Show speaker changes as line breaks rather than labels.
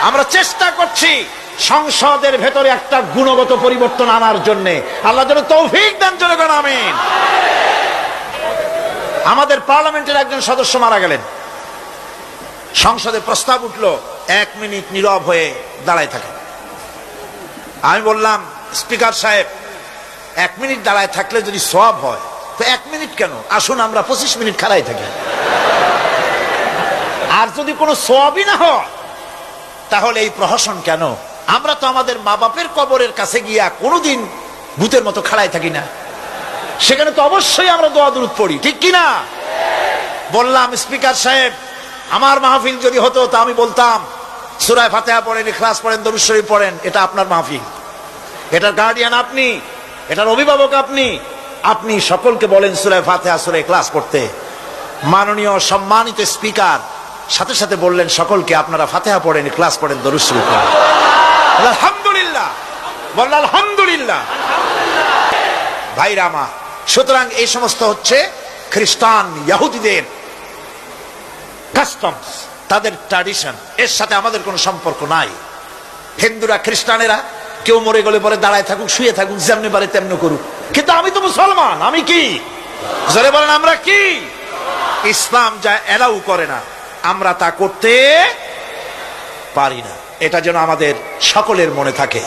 আমরা চেষ্টা করছি সংসদের ভেতরে একটা গুণগত পরিবর্তন আনার জন্য। আল্লাহ যেন তৌফিক দান, জোরে বলেন আমিন। আমাদের পার্লামেন্টের একজন সদস্য মারা গেলেন, সংসদে প্রস্তাব উঠলো 1 মিনিট নীরব হয়ে দাঁড়ায় থাকে। আমি বললাম, স্পিকার সাহেব, 1 মিনিট দাঁড়ায় থাকলে যদি সওয়াব হয় তো 1 মিনিট কেন, আসুন আমরা 25 মিনিট খাড়াই থাকি। আর যদি কোনো সওয়াবই না হয় তাহলে এই প্রহসন কেন? আমরা তো আমাদের মা বাপের কবরের কাছে গিয়া কোনোদিন ভূতের মতো খাড়াই থাকি না, সেখানে তো অবশ্যই আমরা দোয়া দুরূদ পড়ি, ঠিক কিনা? বললাম, স্পিকার সাহেব, আমার মাহফিল যদি হতো তা আমি বলতাম সূরা ফাতিহা পড়েন, ইখলাস পড়েন, দরুদ শরীফ পড়েন। এটা আপনার মাহফিল, এটার গার্ডিয়ান আপনি, এটার অভিভাবক আপনি। আপনি সকলকে বলেন সূরা ফাতিহা, সূরা ইখলাস পড়তে। মাননীয় সম্মানিত স্পিকার সাথে সাথে বললেন সকলকে, আপনারা ফাতিহা পড়েন, ইখলাস পড়েন, দরুদ শরীফ পড়েন। আলহামদুলিল্লাহ, বললেন আলহামদুলিল্লাহ। ভাইরা আমার, সুতরাং এই সমস্ত হচ্ছে খ্রিস্টান ইহুদিদের কাস্টমস, তাদের ট্র্যাডিশন, এর সাথে আমাদের কোনো সম্পর্ক নাই। হিন্দুরা, খ্রিস্টানেরা কেউ মরে গেলে পরে দাঁড়ায় থাকুক, শুয়ে থাকুক, যেমনি পারে তেমনি করুক, কিন্তু আমি তো মুসলমান, আমি কি? জোরে বলেন, আমরা কি? ইসলাম যা এলাউ করে না আমরা তা করতে পারি না। এটা যেন আমাদের সকলের মনে থাকে।